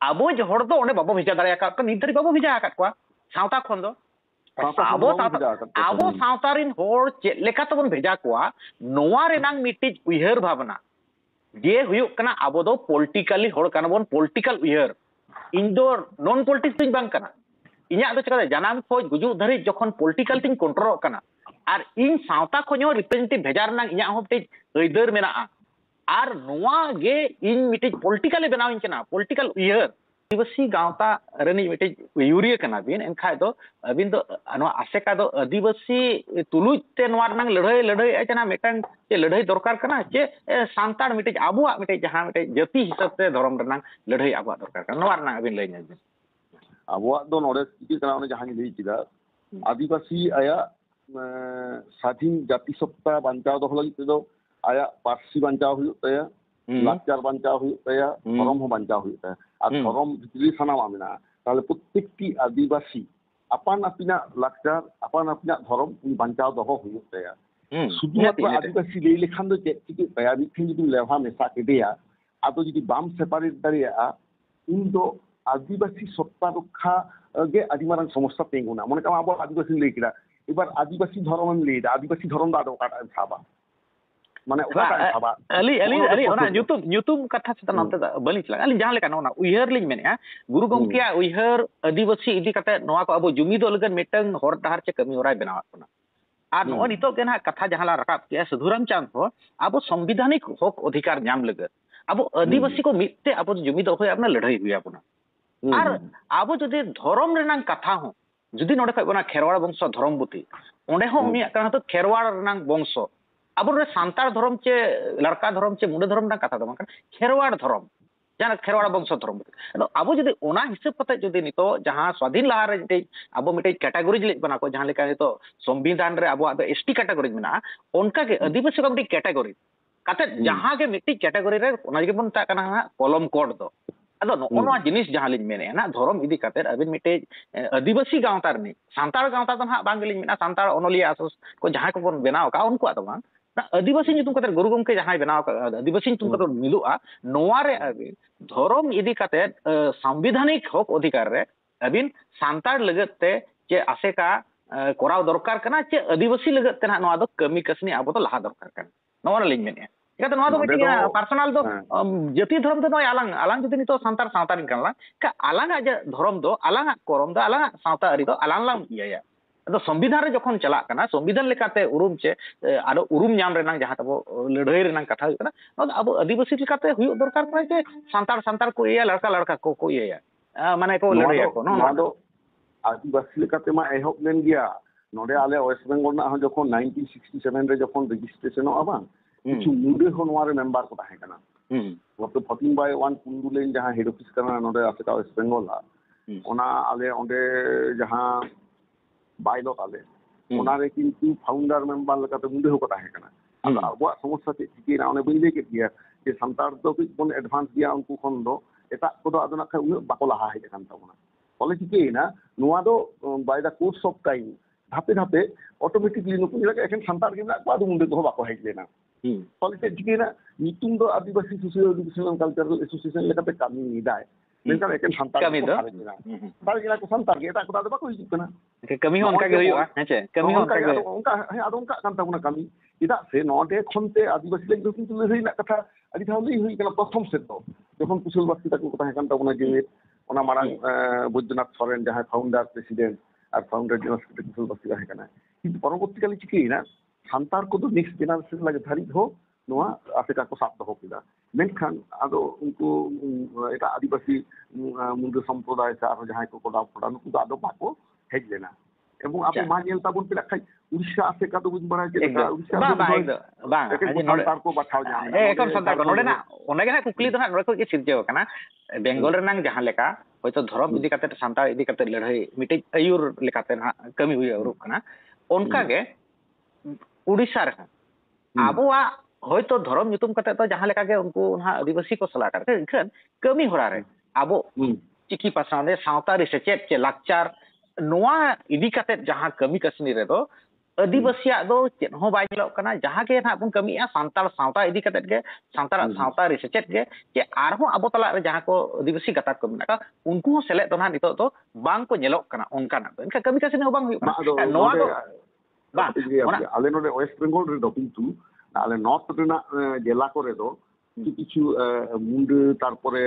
abo je hor do onde babo bheja dare akat ko nit dhari babo bheja akat ko sauta khon do abo sauta rin hor che leka tabon bheja ko noa renang mitij uihar bhavna je huyuk kana abo do politically hor kana bon political uihar indoor non politics tin bang kana inya do chaka janam khoj guju dhari jokhon political tin control kana ar in sauta khonyo representative bhejar nang inya ho tej aidar mena ar noa ge in mitij politically benawin kana political uihar Adivasi गांवता runny मिटे urea कना बिन एनखा दो अबिन दो अनो आसेका दो आदिवासी तुलुज ते noir नंग लड़ाई लड़ाई एजना मिटन जे लड़ाई दरकार कना जे सांतार मिटे आबुआ मिटे जहां मिटे जाति हिसाब ते धर्म रनंग लड़ाई आबुआ दरकार कना नवार नंग अबिन लैन आबुआ दो नोडे की कना ओने जहां लई किदा आदिवासी आया स्वाधीन जाति सत्ता बांचाव दो लगी दो आया पार्सी बांचाव हुयो तया लाचार बांचाव हुयो तया धर्म हो बांचाव हुयो तया আর ধরম ভিতরে সানামা মেনা তাহলে প্রত্যেকটি আদিবাসী আপান আপিনা লাকচার আপান আপিনা ধরম বাঞ্চাও দহ হুᱭᱩᱜ ᱛᱟᱭᱟ শুধুমাত্র আদিবাসী ᱞᱟᱹᱭ ᱞᱮᱠᱷᱟᱱ ᱫᱚ ᱪᱮᱫ ᱪᱤᱠᱟᱹᱜ ᱛᱟᱭᱟ ᱢᱤᱫᱴᱷᱮᱱ ᱡᱩᱫᱤ ᱞᱮᱣᱦᱟ ᱢᱮᱥᱟ ᱠᱮᱫᱮᱭᱟ ᱟᱫᱚ ᱡᱩᱫᱤ ᱵᱟᱢ ᱥᱮᱯᱟᱨᱮᱴ ᱫᱟᱲᱮᱭᱟᱜᱼᱟ ᱩᱱ ᱫᱚ আদিবাসী সত্তা রক্ষা গে আদি মারাং সমস্যা তেঙ্গুনা মনে কাম আবার আদিবাসী ᱞᱟᱹᱭ ᱠᱮᱫᱟ এবার আদিবাসী ধর্মম ᱞᱟᱹᱭᱫᱟ আদিবাসী ধর্ম ᱫᱚ ᱟᱫᱚ ᱚᱠᱟᱴᱟᱜ ᱥᱟᱵᱟ माने अली ओना ᱧᱩᱛᱩᱢ कथा चेतन नते बलि चला अली जहां लेका नोना उयहर लिन मेने गुरु गमकिया उयहर आदिवासी इदी कते नोआ को अबो जुमिदो लगन मेटंग हर डहार चे कमी होराय बनावत कना आर नो नितो के ना कथा जहां ला रकाब के सधुराम चांद हो अबो संविधानिक हक अधिकार नाम लगन अबो आदिवासी को मिते अबो जुमिदो होय अपना लड़ाई हुई अपना आर अबो जदि धर्म रेनांग कथा हो जदि नोडे खय बना खेरवाड़ वंश धर्मबुती ओंडे हो उनी कना तो खेरवाड़ रेनांग वंश अब सानतार धर्म चे लड़का धर्म चे मुंडे धर्म कथा दो खेरवाड़ धर्म जहां खेरवाड़ वंश धर्म अब जदि ओना हिसाब कते जदि नितो जहां स्वाधीन लहा रे मिटे अब मिटे कैटेगरीज ले बना को जहां लेका नितो संविधान रे अब एसटी कैटेगरीज मेना उनका के आदिवासी को मिटे कैटेगरी कते जहां के मिटे कैटेगरी रे ओना के बन ता कना कलम कोड दो अदो नोना जिनिस जहां लिन मेने ना धर्म इदी कते अबिन मिटे आदिवासी गांवता रे सानतार गांवता तो ना बांग लिन मेना सानतार ओनलिया आसोस को जहां को बन बनाव का उनको तो बांग आदिवासी तुम कते गुरु गमके जहां बनाव आदिवासी तुम कते मिलुआ नोआ रे अबिन धर्म इदी कते संवैधानिक हक अधिकार रे अबिन सांतार लगते जे आसेका कोराव दरकार कना चे आदिवासी लगते ना नोआ दो कमी कसनी आबो तो लहा दरकार कना नोआ लिंग मेने इकाते नोआ दो मिटे पर्सनल दो जाति धर्म दो नोय आलांग आलांग जदि नितो सांतार सावतारिन कनला का आलांग जे धर्म दो आलांग करम दो आलांग सावता अरि दो आलांग लांग इया तो संविधान रे जखन चला कना संविधान लेकाते उरुम चे आरो उरुम नाम रेनांग जहां तबो लड़ाई रेनांग कथा हुई कना अब आदिवासी लेकाते हुई दरकार पड़े जे सांतार सांतार को इया लड़का लड़का को इया माने को लड़ाई को नो दो आदिवासी लेकाते मा एहब लेन गया नोडे आले वेस्ट बेंगल ना जखन 1967 रे जखन रजिस्ट्रेशन आबा किछु मुडे हो नोआरे मेंबर को ताहे कना वक्त 14/1 कुंडुलेन जहां हेड ऑफिस कना नोडे आसेका वेस्ट बेंगल ओना आले ओंडे जहां बाइलो आले ओनारे किंतु फाउंडर मेंबर लकाते मुंडे हो कता है कना अब आबो समस्या चे चिके ना ओने बइले के दिया जे संतार दो कुछ बन एडवांस दिया उनको खन दो एटा को दो आदना खा उन बाको लहा है कान ताबना बोले चिके ना नोआ दो by the course of time धापे धापे ऑटोमेटिकली नुकु लगा एखन संतार के ना बादु मुंडे को बाको है लेना बोले चे चिके ना नितुम दो आदिवासी सोशल एजुकेशनल कल्चरल एसोसिएशन लेकाते कामी निदाय मेनका एखन संतार कमी दो बार गिला को संतार के एटा को दो बाको हिजु कना कमी हो उनका के हुआ हेचे कमी हो उनका है आदो उनका कान ताबना कमी इदा से नोडे खनते आदिवासी लेक दो किंतु लहरी ना कथा आदि थाउली हुई कना प्रथम से तो जखन कुशल बास्ती तक को ताहे कान ताबना जे ओना मारांग बैद्यनाथ सोरेन जहां फाउंडर प्रेसिडेंट और फाउंडर जनरल कुशल बास्ती ताहे कना किंतु परवर्ती काले चिके ना सांतार को तो नेक्स्ट जनरेशन लगे धारी हो नोआ आसेका को साथ दो किदा मेनखान आदो उनको एटा आदिवासी मुंडे संप्रदाय से आरो जहां को कोडा फोडा नुकु आदो बाको हेज लेना एवं आप मा नेल ताबुन पेला खाई उड़ीसा से का तो बुझ बड़ा के उड़ीसा बा आजे नोडे को बाथाव जान एकम संतार को नोडे ना ओने के ना कुकली तो ना नोडे को के सिरजेव कना बेंगल रेनांग जहां लेका होयतो धर्म इदी कते सांतार इदी कते लड़ाई मिटे अयुर लेकाते ना कमी हुई औरु कना उनका के उड़ीसा रे आबोआ होयतो धर्म नितुम कते तो जहां लेका के उनको ना आदिवासी को सलाह करते इखन कमी होरा रे आबो चिकी पासाने सावतारी से चेत चे लाकचार नोआ इदी कते जहां कमी कसनी रे तो ᱟᱹᱫᱤᱵᱟᱹᱥᱤᱭᱟᱜ ᱫᱚ ᱪᱮᱫ ᱦᱚᱸ ᱵᱟᱭ ᱧᱮᱞᱚᱜ ᱠᱟᱱᱟ ᱡᱟᱦᱟᱸ ᱜᱮ ᱱᱟᱦᱟᱜ ᱵᱚᱱ ᱠᱟᱹᱢᱤᱭᱮᱜᱼᱟ ᱥᱟᱱᱛᱟᱲ ᱥᱟᱶᱛᱟ ᱤᱫᱤ ᱠᱟᱛᱮᱫ ᱜᱮ ᱥᱟᱱᱛᱟᱲᱟᱜ ᱥᱟᱶᱛᱟ ᱨᱮ ᱥᱮᱪᱮᱫ ᱜᱮ ᱡᱮ ᱟᱨᱦᱚᱸ ᱟᱵᱚ ᱛᱟᱞᱟᱨᱮ ᱡᱟᱦᱟᱸ ᱠᱚ ᱟᱹᱫᱤᱵᱟᱹᱥᱤ ᱜᱟᱛᱟᱠ ᱠᱚ ᱢᱮᱱᱟᱜ ᱠᱚᱣᱟ ᱩᱱᱠᱩ ᱦᱚᱸ ᱥᱮᱞᱮᱫ ᱫᱚ ᱱᱟᱦᱟᱜ ᱱᱤᱛᱚᱜ ᱫᱚ ᱵᱟᱝ ᱠᱚ ᱧᱮᱞᱚᱜ ᱠᱟᱱᱟ ᱚᱱᱠᱟᱱᱟᱜ ᱫᱚ ᱮᱱᱠᱷᱟᱱ ᱠᱟᱹᱢᱤ ᱠᱟᱹᱥᱱᱤ ᱦᱚᱸ ᱵᱟᱝ ᱦᱩᱭᱩᱜ ᱠᱟᱱᱟ ᱱᱚᱣᱟ ᱫᱚ ᱵᱟᱝ ᱟᱞᱮ ᱱᱚᱰᱮ ওয়েস্ট বেঙ্গল রেᱫᱚ কিন্তু আলে নর্থ রেনাᱜ জেলা ᱠᱚᱨᱮ ᱫᱚ কিছু মুন্ডা তারপরে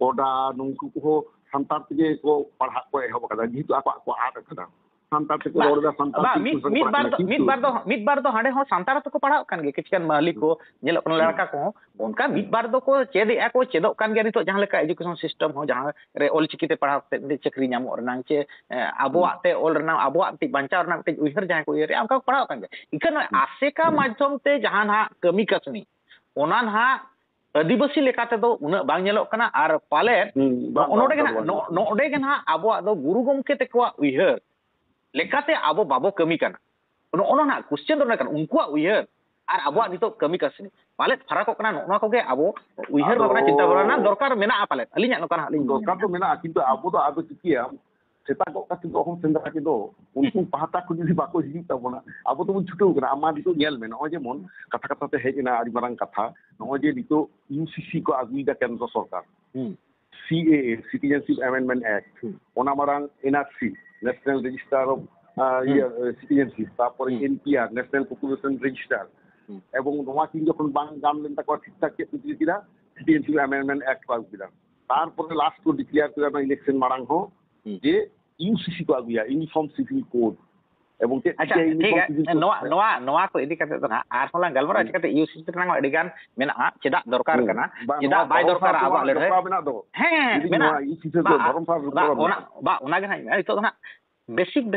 কোডা ᱱᱩᱝᱠᱩ ᱠᱚᱦᱚᱸ ᱥᱟᱱᱛᱟᱲ ᱛᱮᱜᱮ ᱠᱚ ᱯᱟᱲᱦᱟᱜ ᱠᱚ ᱮᱦᱚᱵ ᱟᱠᱟᱫᱟ ᱡᱮᱦᱮᱛु ᱟᱠᱚᱣᱟᱜ ᱠᱚ ᱟᱫ ᱟᱠᱟᱫᱟ ᱥᱟᱱᱛᱟᱲ ᱛᱮᱠᱚ ᱨᱚᱲᱫᱟ ᱥᱟᱱᱛᱟᱲ ᱢᱤᱫ ᱵᱟᱨ ᱫᱚ ᱦᱟᱸᱰᱮ ᱦᱚᱸ ᱥᱟᱱᱛᱟᱲ ᱛᱮᱠᱚ ᱯᱟᱲᱦᱟᱜ ᱠᱟᱱ ᱜᱮᱭᱟ ᱠᱤᱪᱷᱩᱜᱟᱱ ᱢᱟᱹᱞᱤᱠ ᱠᱚ ᱧᱮᱞᱚᱜ ᱠᱟᱱᱟ ᱞᱟᱲᱠᱟ ᱠᱚᱦᱚᱸ ᱚᱱᱠᱟ ᱢᱤᱫ ᱵᱟᱨ ᱫᱚᱠᱚ ᱪᱮᱫᱮᱜᱼᱟ ᱠᱚ ᱪᱮᱫᱚᱜ ᱠᱟᱱ ᱜᱮᱭᱟ ᱱᱤᱛᱚᱜ ᱡᱟᱦᱟᱸ ᱞᱮᱠᱟ ᱮᱰᱩᱠᱮᱥᱚᱱ ᱥᱤᱥᱴᱮᱢ ᱦᱚᱸ ᱡᱟᱦᱟᱸ ᱨᱮ ᱚᱞᱪᱤᱠᱤᱛᱮ ᱯᱟᱲᱦᱟᱣ ᱠᱟᱛᱮ ᱪᱟᱹᱠᱨᱤ ᱧᱟᱢᱚᱜ ᱨᱮᱱᱟᱜ ᱪᱮ ᱟᱵᱚᱣᱟᱜ ᱛᱮ ᱚᱞ ᱨᱮᱱᱟᱜ ᱟᱵᱚᱣᱟᱜ ᱢᱤᱫᱴᱤᱡ ᱵᱟᱧᱪᱟᱣ ᱨᱮᱱᱟᱜ ᱢᱤᱫᱴᱤᱡ ᱩᱭᱦᱟᱹᱨ ᱡᱟᱦᱟᱸᱭ ᱠᱚ ᱩᱭᱦᱟᱹᱨᱮᱜᱼᱟ ᱚᱱᱠᱟ ᱠᱚ ᱯᱟᱲᱦᱟᱣ ᱠᱟᱱ ᱜᱮᱭᱟ ᱤᱠᱷᱟᱹᱱ ᱟᱥᱮᱠᱟ ᱢᱟᱫᱽᱫᱷᱚᱢ ᱛᱮ ᱡᱟᱦᱟᱸ ᱱᱟᱦᱟᱜ ᱠᱟᱹᱢᱤ ᱠᱟᱹᱥᱱᱤ ᱚᱱᱟ ᱱᱟᱦᱟᱜ ᱟᱹᱫᱤᱵᱟᱹᱥᱤ ᱞᱮᱠᱟ ᱛᱮᱫᱚ ᱩᱱᱟᱹᱜ ᱵᱟᱝ ᱧᱮᱞᱚᱜ ᱠᱟᱱᱟ ᱟᱨ ᱯᱟᱞᱮᱫ ᱱᱚᱰᱮ ᱜᱮ ᱱᱟᱦᱟᱜ ᱟᱵᱚᱣᱟᱜ ᱫᱚ ᱜᱩᱨᱩ ᱜᱚᱢᱠᱮ ᱛᱟᱠᱚᱣᱟᱜ ᱩᱭᱦᱟᱹᱨ ᱞᱮᱠᱟᱛᱮ ᱟᱵᱚ ᱵᱟᱵᱚ ᱠᱟᱹᱢᱤ ᱠᱟᱱᱟ ᱱᱚᱜᱼᱚ ᱱᱟᱦᱟᱜ ᱠᱚᱥᱪᱮᱱ ᱫᱚ ᱠᱟᱱᱟ ᱩᱱᱠᱩᱣᱟᱜ ᱩᱭᱦᱟᱹᱨ ᱟᱨ ᱟᱵᱚᱣᱟᱜ ᱱᱤᱛᱚᱜ ᱠᱟᱹᱢᱤ ᱠᱟᱹᱥᱱᱤ ᱯᱟᱞᱮᱫ ᱯᱷᱟᱨᱟᱠᱚᱜ ᱠᱟᱱᱟ ᱱᱚᱜᱼᱚ ᱱᱚᱣᱟ ᱠᱚᱜᱮ ᱟᱵᱚ ᱩᱭᱦᱟᱹᱨ ᱵᱷᱟᱵᱽᱱᱟ ᱪᱤᱱᱛᱟᱹ ᱵᱷᱟᱵᱽᱱᱟ ᱫᱚᱨᱠᱟর ᱢᱮᱱᱟᱜᱼᱟ ᱯᱟᱞᱮᱫ ᱟᱹᱞᱤᱧᱟᱜ ᱱᱚᱝᱠᱟ ᱱᱟᱦᱟᱜ ᱞᱤᱧ দরকার তো মেনাᱜᱼᱟ কিন্তু ᱟᱵᱚ ᱫᱚ ᱟᱫᱚ ᱪᱤᱠᱟᱹᱭᱟ ᱥᱮᱛᱟᱜᱚᱜ ᱠᱟᱛᱮ ᱫᱚ ᱚᱦᱚᱢ ᱥᱮᱸᱫᱽᱨᱟ ᱠᱮᱫᱚ ᱩᱱᱠᱩ ᱯᱟᱦᱴᱟ ᱠᱷᱚᱱ ᱡᱩᱫᱤ ᱵᱟᱠᱚ ᱦᱤᱡᱩᱜ ᱛᱟᱵᱚᱱᱟ ᱟᱵᱚ ᱫᱚᱵᱚᱱ ᱪᱷᱩᱴᱟᱹᱣ ᱠᱟᱱᱟ ᱟᱢ ᱢᱟ ᱱᱤᱛᱚᱜ ᱧᱮᱞ ᱢᱮ ᱱᱚᱜᱼᱚᱭ ᱡᱮᱢᱚᱱ ᱠᱟᱛᱷᱟ ᱠᱟᱛᱷᱟ ᱛᱮ ᱦᱮᱡ ᱮᱱᱟ ᱟᱹᱰᱤ ᱢᱟᱨᱟᱝ ᱠᱟᱛᱷᱟ ᱱᱚᱜᱼᱚᱭ ᱡᱮ ᱱᱤᱛᱚᱜ ইউসিসি ᱠᱚ ᱟᱹᱜᱩᱭᱮᱫᱟ ᱠᱮন্দ্র সরকার সিএএ সিটিজেনশিপ অ্যামেন্ডমেন্ট অ্যাক্ট ᱚᱱᱟ ᱢᱟᱨᱟᱝ NRC national register of citizenship তারপরে এনপিআর ন্যাশনাল পপুলেশন রেজিস্টার এবং ᱱᱚᱣᱟ ᱠᱤᱱ ᱡᱚᱠᱷᱚᱱ ᱵᱟᱝ ᱜᱟᱱ ᱞᱮᱱ ᱛᱟᱠᱚᱣᱟ ᱴᱷᱤᱠ ᱴᱷᱟᱠ ᱪᱮᱫ ᱠᱚ ᱪᱤᱠᱟᱹ ᱠᱮᱫᱟ সিটিজেনশিপ অ্যামেন্ডমেন্ট অ্যাক্ট ᱠᱚ ᱟᱹᱜᱩ ᱠᱮᱫᱟ তারপরে লাস্ট ᱠᱚ ᱰᱤᱠᱞᱮয়ার ᱠᱮᱫᱟ ᱚᱱᱟ ᱤᱞᱮᱠᱥᱚᱱ ᱢᱟᱲᱟᱝ ᱦᱚᱸ ᱡᱮ ইউসিসি ᱠᱚ ᱟᱹᱜᱩᱭᱟ ᱤউনিফর্ম সিভিল কোড এবং ᱪᱮᱫ ᱱᱚᱣᱟ ᱠᱚ ᱤᱫᱤ ᱠᱟᱛᱮ ᱫᱚ ᱱᱟᱦᱟᱜ ᱟᱨᱦᱚᱸ ᱞᱟᱝ ᱜᱟᱞᱢᱟᱨᱟᱣ ᱪᱤᱠᱟᱹᱛᱮ ইউসিসি ᱨᱮᱱᱟᱜ ᱟᱹᱰᱤ ᱜᱟᱱ ᱢᱮᱱᱟᱜᱼᱟ ᱪᱮᱫᱟᱜ ᱫᱚᱨᱠᱟর ᱠᱟᱱᱟ ᱪᱮᱫᱟᱜ ᱵᱟᱭ ᱫᱚᱨᱠᱟᱨᱟ ᱟᱵᱚᱣᱟᱜ ᱞᱟᱹᱲᱦᱟᱹᱭ ᱦᱮᱸ ᱢᱮᱱᱟᱜᱼᱟ ᱚᱱᱟᱜᱮ ᱱᱟᱦᱟᱜ ᱱᱤᱛᱚᱜ ᱫᱚ ᱱᱟᱦᱟᱜ बेसिक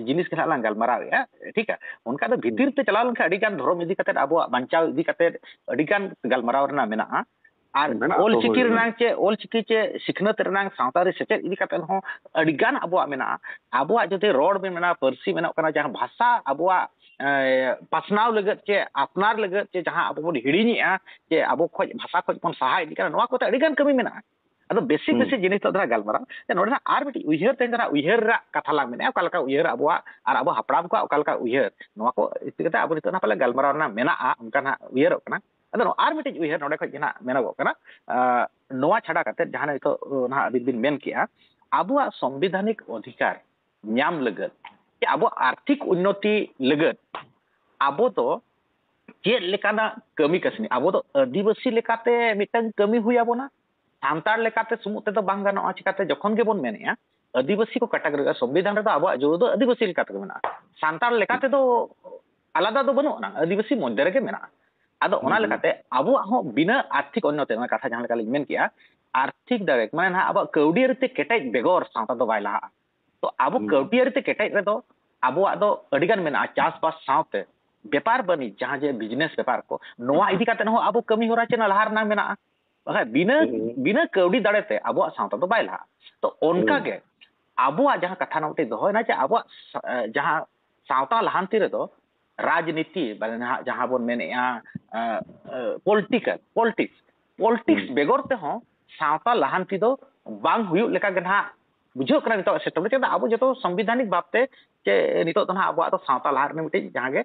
जिनिस के लांग गलमारावेगा ठीक है उनका तो भीतर ते चला लंखा अड़ी गान धर्म इदी कते आबो बांचाव इदी कते अड़ी गान गलमाराव रना मेना और ओल चिकी चे सिखनत रना सावतारी सेचे इदी कते हो अड़ी गान आबो मेना आबो जते रोड में मेना परसी मेना कना जहां भाषा आबो पासनाव लगत चे अपनार लगत चे जहां आबो बन हिड़ीनिया चे आबो खोज भाषा खोज बन सहाय इदी कना नोआ कोते अड़ी गान कमी मेना अदो बेसिक जिनिस तो गलमारा नोडना आर मिटी उयहर तेना उयहर रा कथा लाग मेना ओकालका उयहर आबोआ आर आबो हापड़ाम को ओकालका उयहर नोआ को इतिकते आबो नितो ना पाले गलमारा ना मेना उनका ना उयहर कना अदो आर मिटी उयहर नोडे खज ना मेनागो कना नोआ छाड़ा कते जहां नितो ना बिन मेन किया आबोआ संवैधानिक अधिकार न्याम लगत कि आबो आर्थिक उन्नति लगत आबो तो चेद लेकाना कमी कसनी आबो तो आदिवासी लेकाते मिटन कमी हुयाबोना सानतार लेकाते सुमुते तो बांग गानोआ चिकाते जखन के बोन मेनेया आदिवासी को कैटेगरी संविधान रे तो आबो जो दो आदिवासी लेकाते मेना सानतार लेकाते तो आलादा दो बनो ना आदिवासी मध्य रे के मेना आदो ओना लेकाते आबो हो बिना आर्थिक उन्नति ना कथा जहां लेका लिन मेन किया आर्थिक डायरेक्ट माने ना आबो कौडी रे केटाई बेगोर सानता दो बायला तो आबो कौडी रे केटाई रे दो आबो आदो अडिगान मेना चास बास सावते व्यापार बनी जहां जे बिजनेस व्यापार को नोआ इदी काते हो आबो कमी होरा चेना लहार ना मेना बिना कौड़ी दाड़ेते अब सावता तो बाय लहा तो उनका के अब जहां कथा नोटे दोहना जे अब जहां सावता लहांती रे दो राजनीति माने जहां बोन मेनेया पॉलिटिक्स बेगोर ते हो सावता लहांती दो बांग हुयु लेका गे ना बुझो करा नितो सेटम चे अब जतो संवैधानिक बापते जे नितो तो ना अब तो सावता लहार ने मिटे जहां गे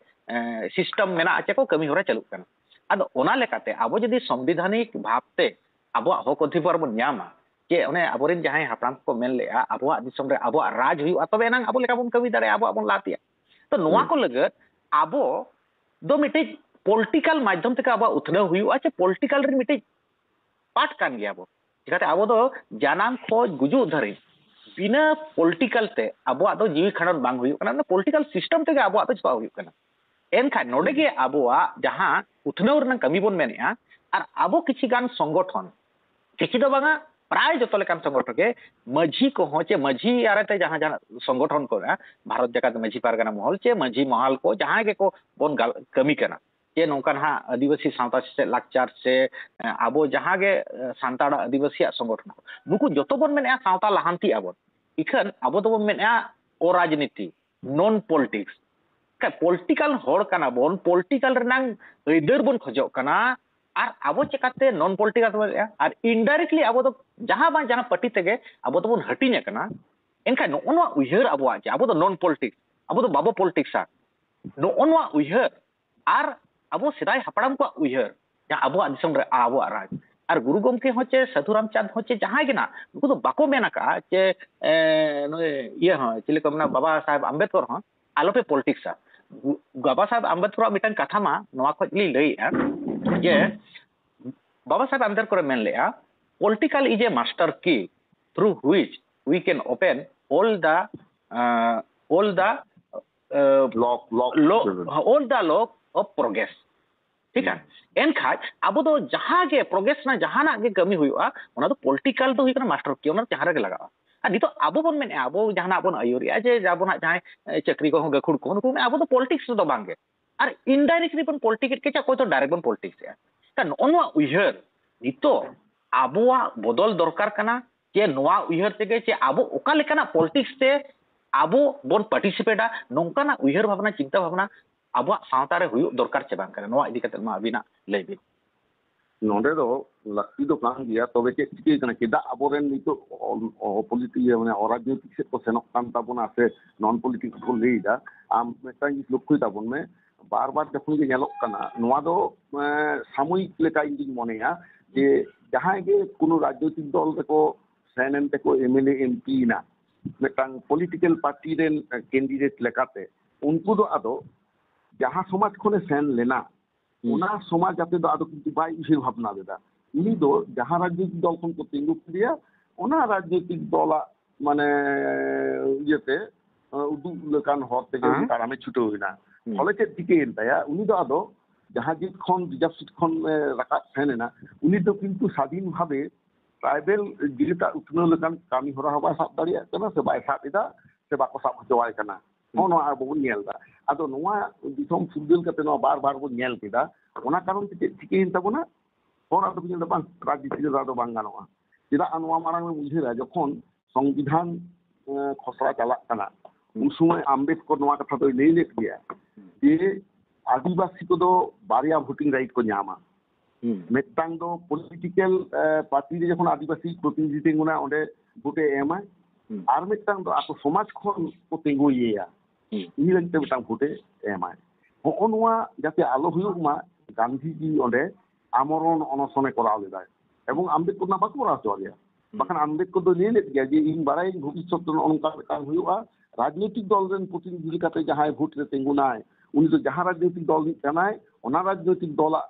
सिस्टम मेना आचे को कमी होरा चालू कना आदो ओना लेकाते आबो जदी संवैधानिक भावते आबो हक अधिकार बन न्यामा जे ओने आबोरिन जहां हापराम को मेन लेआ आबो दिसम रे आबो राज हुई तबे नांग आबो लेका बन कवि दाड़े आबो बन लातिया तो नोआ को लगत आबो दो मिटे पॉलिटिकल माध्यम तक आबो उथना हुई आचे पॉलिटिकल रे मिटे पार्ट कान गया आबो चिकाते आबो दो जानाम खोज गुजु धरि बिना पॉलिटिकल ते आबो दो जीवी खंडन बांग हुई कना पॉलिटिकल सिस्टम ते आबो तो चपा हुई कना एनखा नोडे गे आबो जहां उथनाव रना कमी बन मेनेआ और आबो किछि गान संगठन किछि दो बांगा प्राय जतो लेकान संगठन के माझी को होचे माझी आरते जहां जहां संगठन को भारत जगत माझी पारगाना महल चे माझी महल को जहां के को बन कमी कना जे नोकान हा आदिवासी सावता से लाकचार से आबो जहां गे सांताड़ आदिवासी संगठन नुकु जतो बन मेनेआ सावता लहांती आबो इखन आबो तो बन मेनेआ ओ राजनीति नॉन पॉलिटिक्स का पॉलिटिकल होड़ कना बोन पॉलिटिकल रनांग इधर बोन खजो कना और आबो चेकाते नॉन पॉलिटिकल और इनडायरेक्टली आबो तो जहां बा जहां पार्टी तेगे आबो तो बोन हटिने कना एनखा नो उयहर आबो आचे आबो तो नॉन पॉलिटिक्स आबो तो बाबो पॉलिटिक्स ᱱᱚᱜᱼᱚ ᱩᱭᱦᱟᱹᱨ ᱟᱨ ᱟᱵᱚ ᱥᱮᱫᱟᱭ ᱦᱟᱯᱲᱟᱢ ᱠᱚᱣᱟᱜ ᱩᱭᱦᱟᱹᱨ ᱡᱟᱦᱟᱸ ᱟᱵᱚᱣᱟᱜ ᱫᱤᱥᱚᱢ ᱨᱮ ᱟᱵᱚᱣᱟᱜ ᱨᱟᱡᱽ ᱟᱨ ᱜᱩᱨᱩ ᱜᱚᱢᱠᱮ ᱦᱚᱸ ᱪᱮ ᱥᱟᱹᱫᱷᱩ ᱨᱟᱢᱪᱟᱸᱫᱽ ᱦᱚᱸ ᱪᱮ ᱡᱟᱦᱟᱸᱭ ᱜᱮ ᱱᱟᱜ ᱩᱱᱠᱩ ᱫᱚ ᱵᱟᱠᱚ ᱢᱮᱱ ᱟᱠᱟᱜᱼᱟ ᱪᱮ ᱤᱭᱟᱹ ᱦᱚᱸ ᱪᱤᱞᱤ ᱠᱚ ᱢᱮᱱᱟ ᱵᱟᱵᱟ ᱥᱟᱦᱮᱵᱽ ᱟᱢᱵᱮᱫᱠᱚᱨ ᱦᱚᱸ ᱟᱞᱚᱯᱮ ᱯᱚᱞᱤᱴᱤᱠᱥᱟ ᱵᱟᱵᱟ ᱥᱟᱦᱮᱵᱽ ᱟᱢᱵᱮᱫᱠᱚᱨᱟᱜ ᱢᱤᱫᱴᱟᱝ ᱠᱟᱛᱷᱟ ᱢᱟ ᱱᱚᱣᱟ ᱠᱷᱚᱡ ᱞᱤᱧ ᱞᱟᱹᱭᱮᱜᱼᱟ ᱡᱮ Baba Saheb Ambedkar men lea, political is a master key through which we can open all the lock of progress. ठीक है एनखाज अब दो जहां गे प्रोग्रेस ना जहां गे कमी हुआ ओना तो पॉलिटिकल तो हुई मास्टर की ओना जहां रे लगा आ नितो अब बन मेने अब जहां बन आयुरिया जे जाबना जहां चाकरी को गखुड़ को उनको अब तो पॉलिटिक्स तो बांगे और इनडायरेक्टली बन पॉलिटिक्स के चा कोई तो डायरेक्ट बन पॉलिटिक्स है kan onwa uihar nito abuwa bodol dorkar kana je noa uihar tege je abo oka lekana politics te abo bon participate a nongkana uihar bhavna cinta bhavna abo sawta re huyu dorkar che bang kana noa idi kate ma abina lebi नोडे दो लक्ष्य तो कान गया तबे के चिके कना केदा अबोरेन नितो politics माने अराजनीतिक से को सेनक कान ताबोना से नॉन पॉलिटिक्स को लेदा आम मेटांग लक्ष्य ताबोन में बार बार जखन के नेलोक कना नोआ दो सामूहिक लेका इंजिन मनेया जे जहां के कोनो राजनीतिक दल को सेनेन ते को एमएलए एमपी ना मेटांग पॉलिटिकल पार्टी रेन कैंडिडेट लेकाते उनको दो आदो जहां समाज कोने सेन लेना ओना समाज जाते दो आदो किंतु बाई उसे भावना देदा उनी दो जहां राजनीतिक दल को तिंगु दिया ओना राजनीतिक दल माने येते उदु लेकान हर ते तारामे छुटो होइना फले चे टिकेन ताया उनी दो आदो जहां जित खन रिजर्व सीट खन राका फेनेना उनी दो किंतु स्वाधीन भावे ट्राइबल जिलेटा उठनो लेकान कामी होरा हबा साब दाड़िया कना से बाय साब इदा से बाको साब हजवाय कना ono abo nyelda ado noa disom fudul kate no bar bar bo nyel kida ona karon te tikein tabona ona to bin bang rajniti da do bang ganoa tida anwa marang mujhira jokhon সংবিধান খসড়া চালাক kana un সময় আম্বেদকর নোয়া কথা তো নেই লেখ গিয়া যে আদিবাসী को दो बारिया ভোটিং রাইট को ᱧᱟᱢᱟ মেট্টাং দো পলিটিক্যাল পার্টি রে যখন আদিবাসী প্রতিনিধি তেঙ্গুনা ওডে ভোটে এমা আর মেট্টাং দো আতো সমাজ খন को তেঙ্গু ইয়া ini lagi tentang vote emai honwa jate alo huyuk ma Gandhi G onde amoron onosone koraw leday ebong ambedkor na bako koraw choya bakan ambedkor do lele gya je in barai bhobishot no onka kan huyuga rajnaitik dol ren protinidhi kate jahay vote re tengunai uni to jaha rajnaitik dol kanai ona rajnaitik dola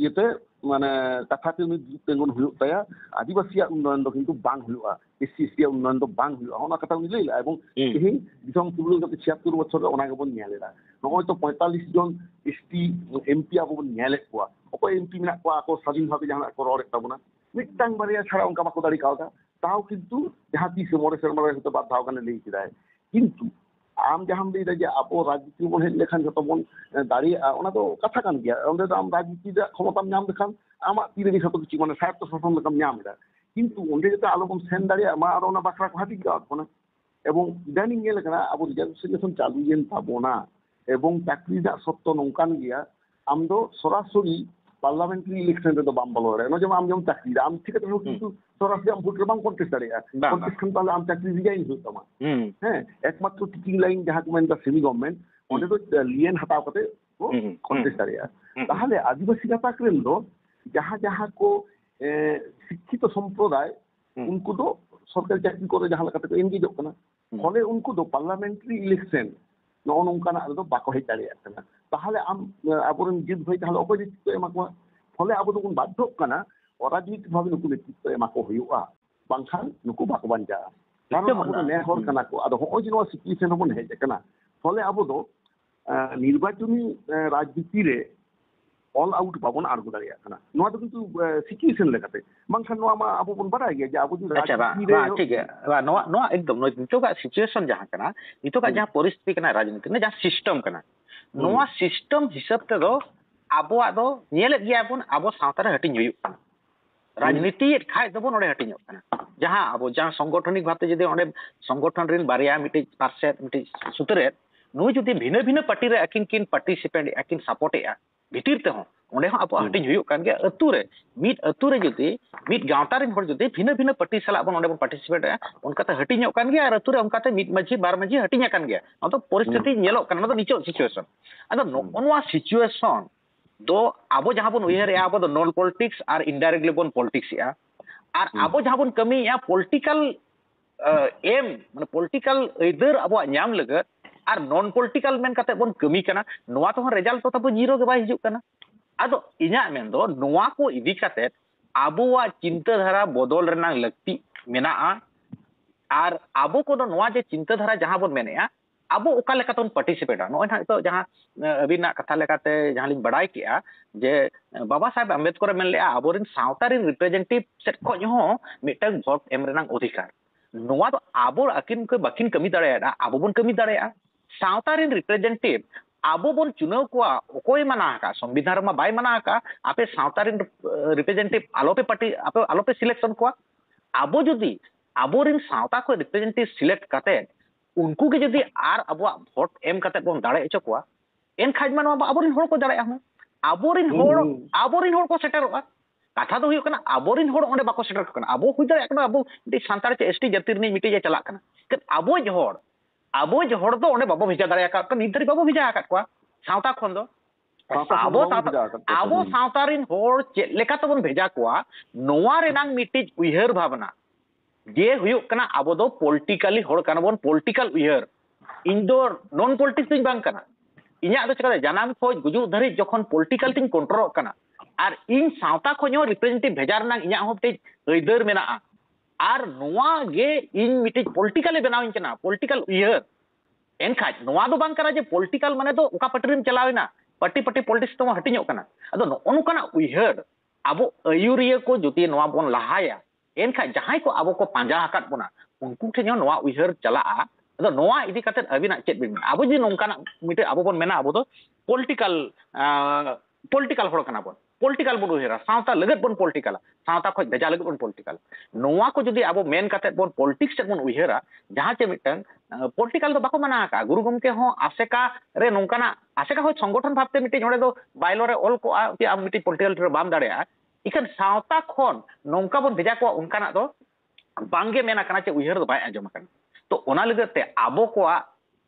yete মানে কথাতে উনি তেঙ্গুন হুয়ুক Taya আদিবাসী উন্নয়ন do কিন্তু বাং হুয়ুগা SC উন্নয়ন do বাং হুয়ুগা ona কথা উনি লইলা এবং এই দিসম পুরুল গত 76 বছর ওনা গবন নিয়ালেরা নয় তো 45 জন এসটি এমপি আবন নিয়ালে কোয়া অকো এমপি মিনা কোয়া আকো স্বাধীন ভাবে জানা কো রড় তাবনা মিটটাং বারিয়া ছাড়া অনকা বাকো দাড়ি কাওদা তাও কিন্তু যাহা কি মোরে শর্মারে হতে বাদ ধাও কানে লেই কিদায় কিন্তু आम जहां भी जे आपो राजनीति बन हेज लेखान जतो बन दाड़ी ओना तो कथा कान गया ओंदे तो आम राजनीति दा क्षमता नाम देखान आमा तीरे भी सब किछि माने साहित्य शासन लेखान नाम दा किंतु ओंदे जते आलो बन सेन दाड़ी मा आरो ना बाखरा को हाति गात कोना एवं इदानी गेल कना आबो रिजर्वेशन चालू जेन ताबोना एवं चाकरी दा सत्य नोंकान गया आम दो सरासरि पार्लामेंटारी इलेक्शन रे तो बाम बलो रे न जे आम जम चाकरी दा आम ठीक है किंतु सरासरि आम भोट रे बाम कॉन्टेस्ट दाड़िया कॉन्टेस्ट खन ताले आम चाकरी रिजाइन हो तमा हैं एकमात्र टीचिंग लाइन जहां को मेन सेमी गवर्नमेंट ओंदे तो लियन हटाव कते को कॉन्टेस्ट दाड़िया ताहले आदिवासी गाताक रेन दो जहां जहां को शिक्षित संप्रदाय उनको दो सरकारी चाकरी करे जहां लकाते को एंगेज कना फले उनको दो पार्लामेंटारी इलेक्शन नो नोंकाना दो बाको हे दाड़िया कना ताहले आम आबोरन जित भई ताहले अको जित को एमा को फले आबो दो बाध्य कना अराजनीतिक भावे नुकु नेतृत्व एमा को हुआ बांखान नुकु बाको बांजा कारण आबो ने हर कना को आदो हो जिनो सिचुएशन होबन हे कना फले आबो दो निर्वाचनी राजनीति रे ऑल आउट बाबन आरगो दाड़िया कना नोआ तो किंतु सिचुएशन लेकाते बांखान नोआ मा आबो बन बाराय गया जे आबो जो राजनीति रे ठीक है बा नोआ एकदम नितो का सिचुएशन जहां कना नितो का जहां परिस्थिति कना राजनीति ने जहां सिस्टम कना नोआ सिस्टम हिसाब ते दो आबो आदो नेले गया बन आबो सावता रे हटिन हुयु कना राजनीति खाय दबो नोडे हटिन कना जहां आबो जहां संगठनिक भाते जदि ओंडे संगठन रिन बारिया मिटि पार्सेट मिटि सुतरे नुई जदि भिन्न भिन्न पार्टी रे अकिन किन पार्टिसिपेंट अकिन सपोर्ट ए भितिर ते हो onde hon apo hating huyuk kan ge atu re jodi mid gawta rin hor jodi bhina party sala bon onde bon participate onkate hating kan ge ar atu re onkate mid maji bar maji hating kan ge oto poristiti nyelok kan no nicho situation ado onwa situation do abo jaha bon uyar ya abo do non politics ar indirectly bon politics ya ar abo jaha bon kami ya political aim mane political either abo nyam lagat ar non political men kate bon kami kana noa to result to tabo zero ge bai hijuk kana ado inya men do noa ko idi kate abuwa cinta dhara bodol renang lakti menaa ar abo ko do noa je cinta dhara jaha bon menea abo oka leka ton participate no na to jaha abina katha lekate jaha lin badai kia je baba sahib ambedkar men le aborin sautarin representative set ko ho mitang vote em renang odhikar noa to abo akin ko bakin kami dare abo bon kami dare sautarin representative abo bon chunaw ko okoy mana ka संविधान ma bai mana ka ape sautarin representative alope party ape alope selection ko abo jodi aborin sauta ko representative select kate उनको के जदि are Abwa what am कते bone दाड़े echo कोआ N खाज मान अबोरिन होड़ को दाड़े हम अबोरिन होड़ को सेटरवा कथा दो हुयो कना अबोरिन होड़ ओंडे बाको सेटर कना अबो हुई दाड़े कना अबो डी सांतार चे एसटी जतिर नि मिटे जे चला कना के अबो जोड़ दो ओंडे बाबो भेजा दाड़े का निदरी बाबो भेजा का कोआ सावता खोन दो अबो सावतारिन होड़ चे लेका तबन भेजा कोआ नोवा रेनांग मिटिज उयहर भावना जे हुयुक कना अबो दो पॉलिटिकली होड़ कना बोन पॉलिटिकल उयहर इंडोर नॉन पॉलिटिक्स दिन बांग कना इन्या दो चका जानम खोज गुजु धरि जखन पॉलिटिकल तिन कंट्रोल कना आर इन सावता खोजो रिप्रेजेंटेटिव भेजार ना इन्या होते अइदर मेना आर नोवा गे इन मिटे पॉलिटिकली बनाविन कना पॉलिटिकल उयहर एनखाज नोवा दो बांग कना जे पॉलिटिकल माने दो ओका पटरिम चलावेना पार्टी पॉलिटिक्स तो हटिño कना अदो नो कना उयहर अबो अयुरिया को जुति नोवा बोन लहाया एनखा जहां को अब को पांजा हकात बोना उनको ठे नोवा उयहर चला अदो नोवा इदी कते अबिना चेत बिन अब जे नोंकाना मिटे अब बोन मेना अब दो पॉलिटिकल होड़ कना बोन पॉलिटिकल बोन उयहरा सावता लगत बोन पॉलिटिकल सावता खो भेजा लगत बोन पॉलिटिकल नोवा को जदी अब मेन कते बोन पॉलिटिक्स बोन उयहरा जहां चे मिटन पॉलिटिकल दो बाको मना का गुरु गमके हो आसेका रे नोंकाना आसेका हो संगठन भाबते मिटे जोड़े दो बायलो रे ऑल को कि अब मिटे पॉलिटिकल रे बाम दाड़े इकन सावता खोन नोंका बोन भेजा को उनकाना दो बांगे मेना कना चे उयहर दो बाय आजम कन तो ओना लगते आबो को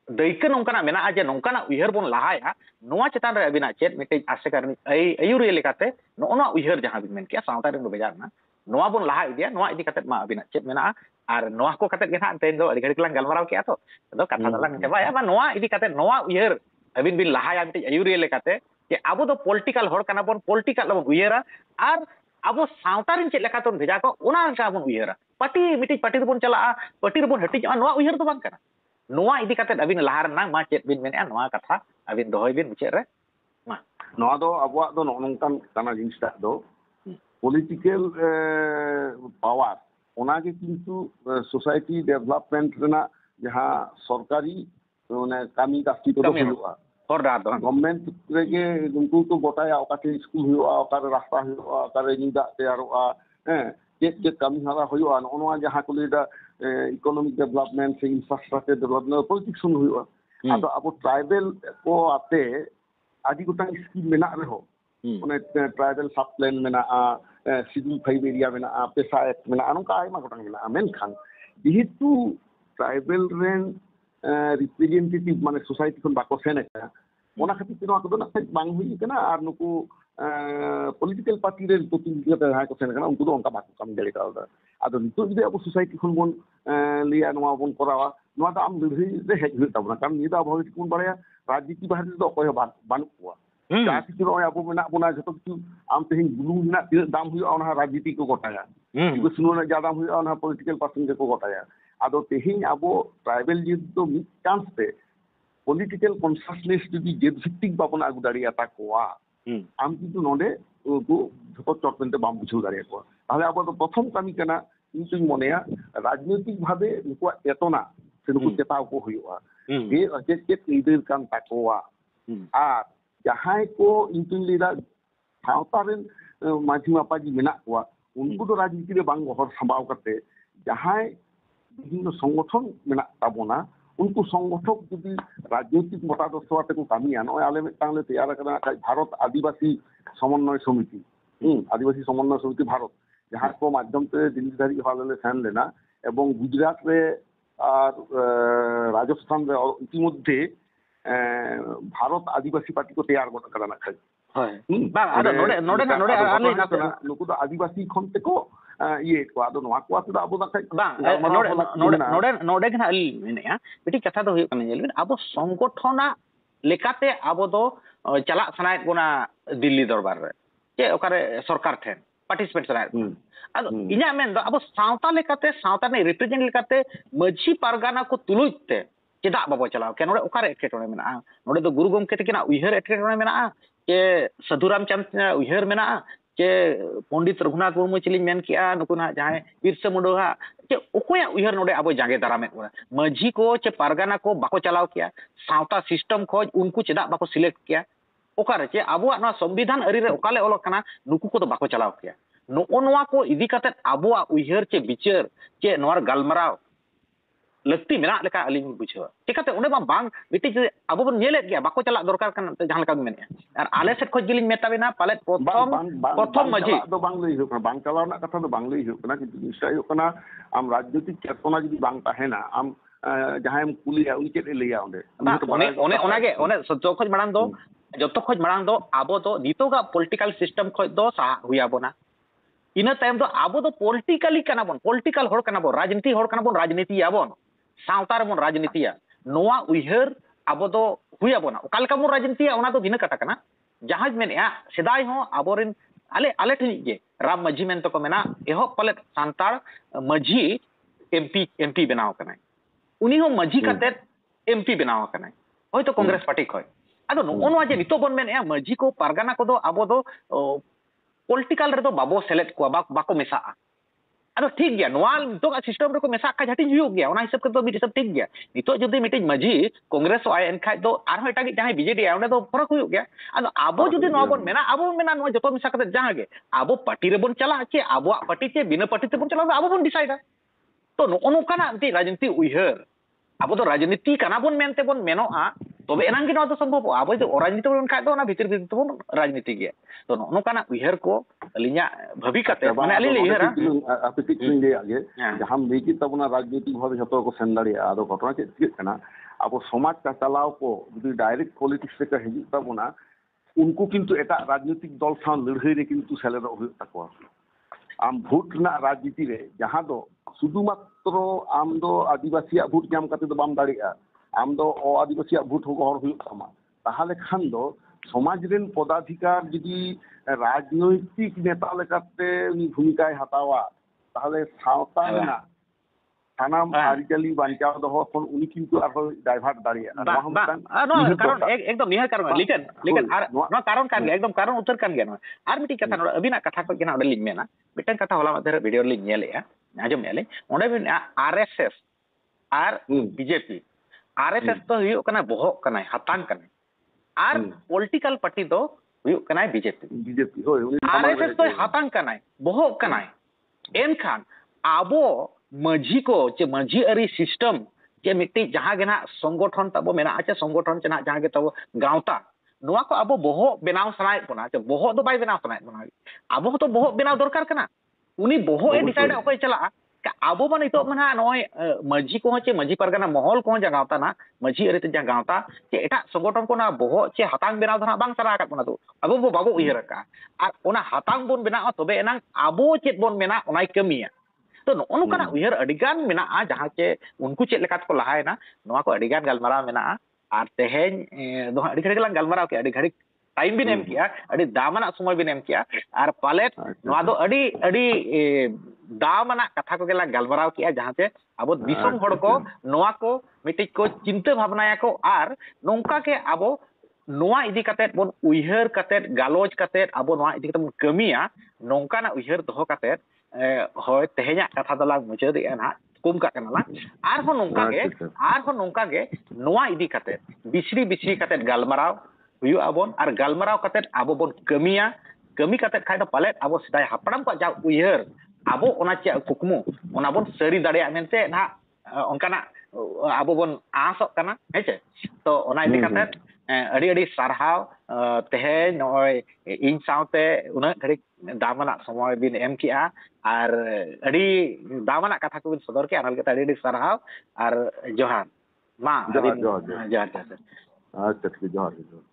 दैक नोंकाना मेना जे नोंकाना उयहर बोन लहाया नोवा चेतान रे अबिना चेत मिटे आसेका अयुरिया लेकाते नोना उयहर जहां बिन मेन किया सावता रे भेजा ना नोवा बोन लहा इदिया नोवा इदी कते मा अबिना चेत मेना आर नोवा को कते गेना तेन दो अडी घड़ी लांग गलमाराव किया तो कथा दलांग चबाया मा नोवा इदी कते नोवा उयहर अबिन बिन लहाया मिटे अयुरिया लेकाते जे आबो दो पॉलिटिकल होड़ कना बोन पॉलिटिकल बोन उयहरा आर अब सावतारिन चेक लेका तो भेजा को ओना का बोन उयहरा पार्टी मिटी पार्टी बोन चला पार्टी बोन हटिज नोवा उयहर तो बांग कना नोवा इदी कते अबिन लहार ना मा चेत बिन मेने नोवा कथा अबिन दोहय बिन मुचे रे मा नोवा दो अबवा दो नोंकान काना जिनिसटा दो पॉलिटिकल पावर ओना के किंतु सोसाइटी डेवलपमेंट रेना जहां सरकारी माने कामी कास्ती को हुआ गवर्नमेंट रेगे उनको तो गोटाया ओकाते स्कूल हुआ ओकारे रास्ता हुआ ओकारे निदा तैयारोआ चेक कमी हरा हुआ नोआ जहां को लेदा इकोनॉमिक डेवलपमेंट से इंफ्रास्ट्रक्चर डेवलपमेंट पॉलिटिक्स हुआ आदो अब ट्राइबल को आते आदि गोटांग स्कीम मेना रहो माने ट्राइबल सब प्लान मेना शेड्यूल 5 एरिया मेना पेशा एक्ट मेना नोका आयमा गोटांग मेना मेनखान जेहेतु ट्राइबल रेन रिप्रेजेंटेटिव माने सोसाइटी खन बाको सेनेका ओना खातिर तिनो को ना बांग हुई कना आर नुकु पॉलिटिकल पार्टी रे प्रतिनिधि का हाय को सेनेका उनको तो उनका बाको कम देले का आदो नितो जदि अब सोसाइटी खन बोन लिया नवा बोन करावा नवा तो आम लड़ाई रे हेज हुई तबना कारण निदा भविष्य कोन बड़या राजनीति बाहर तो कोय बानु को जहाँ किसी अब मेना बोना जो किछु आम तेहन बुलू मेना दाम हुआ ओना राजनीति को गोटाया किछु सुनो ज्यादा हुआ ओना पॉलिटिकल पार्टी को गोटाया आदो तेहन अब ट्राइबल जीत तो मिड चांस पे पॉलिटिकल कॉन्शियसनेस जदि जेद भित्तिक बाबन आगु दाड़िया ताकोआ आम किन्तु नोडे को झको चटमेंटे बाम बुझाव दाड़िया को ताहले अब तो प्रथम कामी कना किन्तु मनेया राजनीतिक भावे नुको एतना से नुको चेताव को हुआ जे चेत लीडर कान ताकोआ आ जहां को इनतु लीडर सावतारेन माझी मापाजी मेना को उनको तो राजनीति रे बांग हर संभाव करते जहां विभिन्न संगठन मेना ताबोना उनको संगठक जुदी राजनीतिक मतादर्श आते को कामिया नय आले मिदटांग ले तैयार करना भारत आदिवासी समन्वय समिति आदिवासी समन्वय समिति भारत जहाँ को माध्यम से दिल्ली हाल सेन लेना एवं गुजरात रे और राजस्थान रे और इतिमध्ये भारत आदिवासी पार्टी को तैयार गोट करना खाई नुकु तो आदिवासी खन ते को ये को आदो नवा को आतो अब दाखाई नोडे गना अली मेनेया बेटी कथा दो हुयु कने जेलबिन अब संगठना लेकाते अब दो चला सनाय बोना दिल्ली दरबार रे जे ओकारे सरकार ठेन पार्टिसिपेट सनाय अदो इना मेन दो अब सावता लेकाते सावता ने रिप्रेजेंट लेकाते मझी पारगाना को तुलुइते चेदा बाबो चलाव के नोडे ओकारे एटकेटोने मेना नोडे दो गुरु गोमके तकिना उयहर एटकेटोने मेना के साधुराम चंद उयहर मेना के पंडित रघुनाथ मुर्मू चिलिन मेन किया नुकुना जहां बिरसा मुंडा के ओकोया उयहर नोडे अब जागे दारामे मझी को चे पारगाना को बाको चलाव किया सावता सिस्टम खोज उनको चेदा बाको सिलेक्ट किया ओकारे चे अबुआ ना संविधान अरी रे ओकाले ओलक कना नुकु को तो बाको चलाव किया नोआ को इदी कते अबुआ उयहर चे विचार चे नोर गालमराव लक्ति मेना लेका अलिंग बुझावा चिकाते उन्हें बांग मिट्टी अब बन नेले गया बाको चला दरकार कन जहां लेका मेने और आले सेट खोज गिलिन मेताबेना पाले प्रथम मझी दो बांग लई हुकना बांग चलाव ना कथा दो बांग लई हुकना किंतु निश्चय हुकना आम राजनीतिक चेतना जदि बांग ताहेना आम जहां कुलिया उनी चेत लैया ओने ओनागे ओने सत्य खोज मांग दो जतो खोज मांग दो आबो दो नितोगा पॉलिटिकल सिस्टम खोज दो सा हुया बोना इना टाइम दो आबो दो पॉलिटिकली कना बोन पॉलिटिकल होड़ कना बोन राजनीति होड़ कना बोन राजनीति याबोन सावतार मन राजनीतिया नोआ उयहर अब दो हुया बोना कालका मन राजनीतिया ओना दो भिन्न कथा कना जहाज मेनेया सेदाय हो आबोरिन आले आले ठिनी जे राम मझी मेन तो को मेना एहो पले सांतार मझी एमपी बनाव कना उनी हो मझी कते एमपी बनाव कना होय तो कांग्रेस पार्टी खय आदो नोआ जे नितो बन मेनेया मझी को पारगाना को दो अब दो पॉलिटिकल रे दो बाबो सेलेक्ट को बाको मेसा अदो ठीक गया नोआ तो सिस्टम रे को मेसा का झटी हुयो गया ओना हिसाब के तो सब ठीक गया नितो जदि मिटिज मझी कांग्रेस आय एनखाय दो आर हो एटागी जहां बीजेडी आउने दो फरक हुयो गया अदो आबो जदि नोआ बोन मेना आबो मेना नोआ जतो मेसा कते जहां गे आबो पार्टी रे बोन चला चे आबो पार्टी चे बिना पार्टी ते बोन चला आबो बोन डिसाइड तो नो काना ती राजनीति उयहर आबो तो राजनीति काना बोन मेनते बोन मेनोआ तबे एनांगे नोआ तो संभव आबो जो राजनीति बोन खाय दो ना भीतर भीतर बोन राजनीति गया तो नो काना उयहर को अलिया भवि कते माने अली उयहर आपे किछिन दे आगे जहां लेकी तबना राजनीति भाव जतो को सेन दाड़िया आदो घटना के कना अब समाज का चलाव को जदि डायरेक्ट पॉलिटिक्स से का हिजु तबना उनको किंतु एटा राजनीतिक दल सा लड़ाई रे किंतु सेलेद हुयो तकवा आम भोट ना राजनीति रे जहां दो शुधु मात्र आम दो आदिवासी भोट जाम कते दो बाम दाड़िया आम दो आदिवासी भोट हो हर हुयो तमा ताहले खान दो समाज रेन पदाधिकार जदि राजनैतिक नेता लेकाते भूमिका हतावा ताहले सावता ना थानाम आरिकली बांचाव दो कोन उनी किंतु आरो डाइवर्ट दाड़िया कारण एकदम निहार कारण लेकिन आर नो कारण कान गया एकदम कारण उत्तर कान गया आर मिटी कथा नोड अबिना कथा को केना लिंग मेना मिटन कथा होला मधर वीडियो लिंग नेलेया आजम नेले ओंडे बिन आरएसएस आर बीजेपी आरएसएस तो हुयो कना बोहो कना हतांग कना आर पॉलिटिकल पार्टी दो हुयो कना बीजेपी होय आरएसएस तो हतांग कना बोहो कना एनखान आबो मझी को चे मझी अरी सिस्टम चे मिट्टी जहां गेना संगठन तबो मेना आचे संगठन चना जहां गे तबो गावता नोआ को आबो बोहो बेनाव सनाय बना चे बोहो दो बाय बेनाव सनाय बना आबो तो बोहो बेनाव दरकार कना उनी बोहो ए डिसाइड ओके चला का आबो बन इतो मना नोय मझी को चे मझी परगना महल को जगावता ना मझी अरी ते जगावता चे एटा संगठन को ना बोहो चे हतांग बेनाव धना बांग सरा का बना तो आबो बो बाबो उयहर का आर ओना हतांग बोन बेनाव तबे एनांग आबो चे बोन मेना ओनाय कमिया तो नोनकाना उयहर अडिगान मेना जहां चे उनको चेक लेकात को लहायना नोआ को अडिगान गलमारा मेना आर तेहेन दो अडी घड़ी गलां गलमारा के अडी घड़ी टाइम भी नेम किया अडी दामना समय भी नेम किया आर पालेट नोआ दो अडी दामना कथा को गला गलमारा किया जहां चे अब दिसम हड़ को नोआ को मिटिक को चिंता भावनाया को आर नोंका के अब नोआ इदी कतेत बोन उयहर कतेत गालोज कतेत अब नोआ इदी कतेत कमिया नोंकाना उयहर दोहो कतेत होय तेहे냐 कथा दला मुझे दे ना कुम का कनाला आर हो नोंका गे नोआ इदी कते बिसरी कते गालमाराव हुयु आबोन आर गालमाराव कते आबो बोन कमी कते खाय द पाले आबो सिदाय हापड़ाम को जा उयहर आबो ओना चे कुकमु ओना बोन सरी दाड़िया मेनते ना ओनकाना ᱟᱵᱚ ᱵᱚᱱ ᱟᱥᱚᱜ ᱠᱟᱱᱟ ᱦᱮᱸᱪᱮ ᱛᱚ ᱚᱱᱟ ᱤᱫᱤ ᱠᱟᱛᱮ ᱟᱹᱰᱤ ᱟᱹᱰᱤ ᱥᱟᱨᱦᱟᱣ ᱛᱮᱦᱮᱧ ᱱᱚᱜᱼᱚᱭ ᱤᱧ ᱥᱟᱶᱛᱮ ᱩᱱᱟᱹᱜ ᱜᱷᱟᱹᱲᱤᱡ ᱫᱟᱢᱟᱱᱟᱜ ᱥᱚᱢᱚᱭ ᱵᱤᱱ ᱮᱢ ᱠᱮᱜᱼᱟ ᱟᱨ ᱟᱹᱰᱤ ᱫᱟᱢᱟᱱᱟᱜ ᱠᱟᱛᱷᱟ ᱠᱚᱵᱤᱱ ᱥᱚᱫᱚᱨ ᱠᱮᱜᱼᱟ ᱚᱱᱟ ᱞᱟᱹᱜᱤᱫ ᱟᱹᱰᱤ ᱟᱹᱰᱤ ᱥᱟᱨᱦᱟᱣ ᱟᱨ ᱡᱚᱦᱟᱨ ᱢᱟ ᱡᱚᱦᱟᱨ ᱟᱹᱵᱤᱱ ᱡᱚᱦᱟᱨ ᱡᱚᱦᱟᱨ ᱡᱚᱦᱟᱨ ᱟᱪᱪᱷᱟ ᱴᱷᱤᱠ ᱡᱚᱦᱟᱨ ᱜᱮ ᱡᱚᱦᱟᱨ